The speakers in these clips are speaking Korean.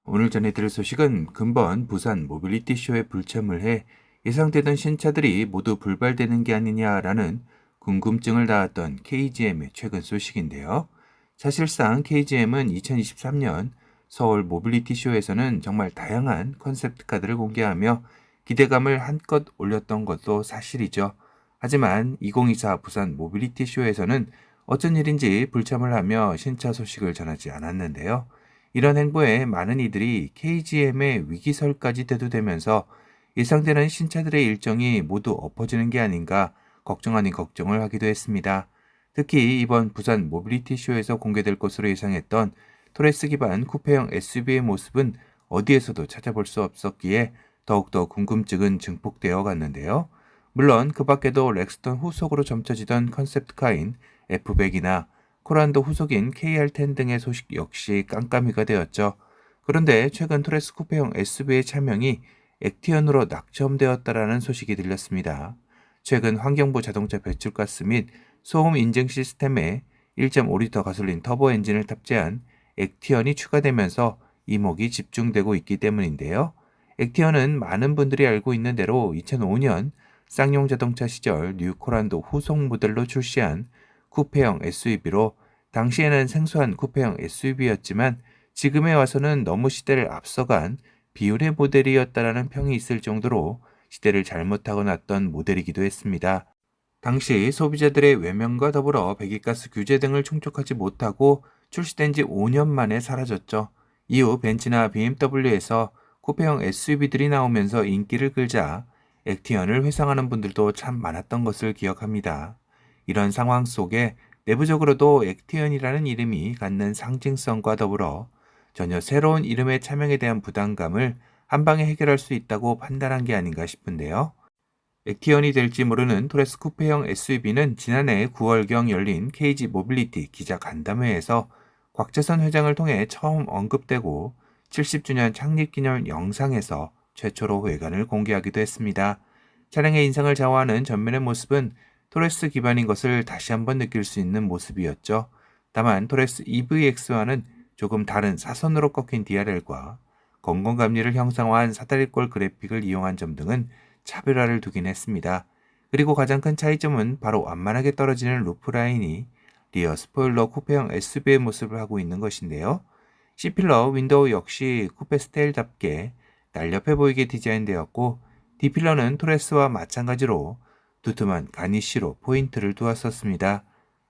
오늘 전해드릴 소식은 근본 부산 모빌리티 쇼에 불참을 해 예상되던 신차들이 모두 불발되는 게 아니냐라는 궁금증을 낳았던 KGM의 최근 소식인데요. 사실상 KGM은 2023년 서울 모빌리티 쇼에서는 정말 다양한 컨셉트 카드를 공개하며 기대감을 한껏 올렸던 것도 사실이죠. 하지만 2024 부산 모빌리티 쇼에서는 어쩐 일인지 불참을 하며 신차 소식을 전하지 않았는데요. 이런 행보에 많은 이들이 KGM의 위기설까지 대두되면서 예상되는 신차들의 일정이 모두 엎어지는 게 아닌가 걱정 아닌 걱정을 하기도 했습니다. 특히 이번 부산 모빌리티 쇼에서 공개될 것으로 예상했던 토레스 기반 쿠페형 SUV의 모습은 어디에서도 찾아볼 수 없었기에 더욱더 궁금증은 증폭되어 갔는데요. 물론 그 밖에도 렉스턴 후속으로 점쳐지던 컨셉트카인 F100이나 코란도 후속인 KR10 등의 소식 역시 깜깜이가 되었죠. 그런데 최근 토레스 쿠페형 SUV의 차명이 액티언으로 낙점되었다라는 소식이 들렸습니다. 최근 환경부 자동차 배출가스 및 소음 인증 시스템에 1.5리터 가솔린 터보 엔진을 탑재한 액티언이 추가되면서 이목이 집중되고 있기 때문인데요. 액티언은 많은 분들이 알고 있는 대로 2005년 쌍용 자동차 시절 뉴 코란도 후속 모델로 출시한 쿠페형 SUV로 당시에는 생소한 쿠페형 SUV였지만 지금에 와서는 너무 시대를 앞서간 비운의 모델이었다라는 평이 있을 정도로 시대를 잘못 타고 났던 모델이기도 했습니다. 당시 소비자들의 외면과 더불어 배기가스 규제 등을 충족하지 못하고 출시된 지 5년 만에 사라졌죠. 이후 벤츠나 BMW에서 쿠페형 SUV들이 나오면서 인기를 끌자 액티언을 회상하는 분들도 참 많았던 것을 기억합니다. 이런 상황 속에 내부적으로도 액티언이라는 이름이 갖는 상징성과 더불어 전혀 새로운 이름의 차명에 대한 부담감을 한 방에 해결할 수 있다고 판단한 게 아닌가 싶은데요. 액티언이 될지 모르는 토레스 쿠페형 SUV는 지난해 9월경 열린 KG 모빌리티 기자 간담회에서 곽재선 회장을 통해 처음 언급되고 70주년 창립기념 영상에서 최초로 외관을 공개하기도 했습니다. 차량의 인상을 좌우하는 전면의 모습은 토레스 기반인 것을 다시 한번 느낄 수 있는 모습이었죠. 다만 토레스 EVX와는 조금 다른 사선으로 꺾인 DRL과 건강감리를 형상화한 사다리꼴 그래픽을 이용한 점 등은 차별화를 두긴 했습니다. 그리고 가장 큰 차이점은 바로 완만하게 떨어지는 루프 라인이 리어 스포일러 쿠페형 SUV의 모습을 하고 있는 것인데요. C필러 윈도우 역시 쿠페 스타일답게 날렵해 보이게 디자인되었고 D필러는 토레스와 마찬가지로 두툼한 가니쉬로 포인트를 두었었습니다.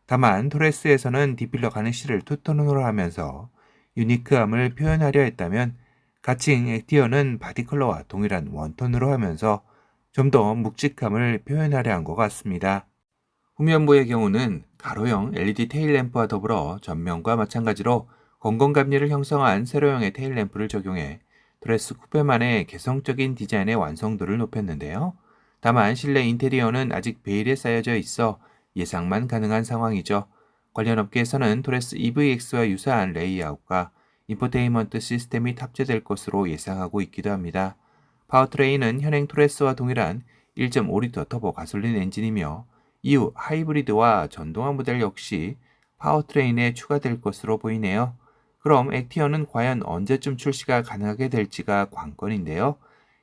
다만 토레스에서는 D필러 가니쉬를 투톤으로 하면서 유니크함을 표현하려 했다면 가칭 액티어는 바디컬러와 동일한 원톤으로 하면서 좀 더 묵직함을 표현하려 한 것 같습니다. 후면부의 경우는 가로형 LED 테일램프와 더불어 전면과 마찬가지로 건건감리를 형성한 세로형의 테일램프를 적용해 토레스 쿠페만의 개성적인 디자인의 완성도를 높였는데요. 다만 실내 인테리어는 아직 베일에 쌓여져 있어 예상만 가능한 상황이죠. 관련 업계에서는 토레스 EVX와 유사한 레이아웃과 인포테인먼트 시스템이 탑재될 것으로 예상하고 있기도 합니다. 파워트레인은 현행 토레스와 동일한 1.5리터 터보 가솔린 엔진이며 이후 하이브리드와 전동화 모델 역시 파워트레인에 추가될 것으로 보이네요. 그럼 액티어는 과연 언제쯤 출시가 가능하게 될지가 관건인데요.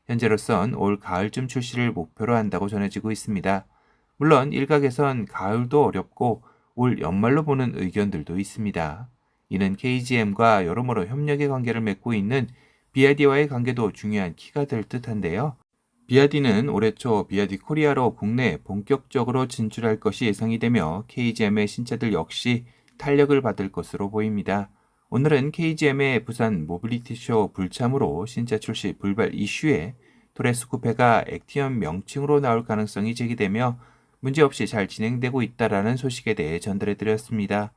현재로선 올 가을쯤 출시를 목표로 한다고 전해지고 있습니다. 물론 일각에선 가을도 어렵고 올 연말로 보는 의견들도 있습니다. 이는 KGM과 여러모로 협력의 관계를 맺고 있는 BYD와의 관계도 중요한 키가 될 듯한데요. BYD는 올해 초 BYD 코리아로 국내에 본격적으로 진출할 것이 예상이 되며 KGM의 신차들 역시 탄력을 받을 것으로 보입니다. 오늘은 KGM의 부산 모빌리티쇼 불참으로 신차 출시 불발 이슈에 토레스 쿠페가 액티언 명칭으로 나올 가능성이 제기되며 문제없이 잘 진행되고 있다라는 소식에 대해 전달해드렸습니다.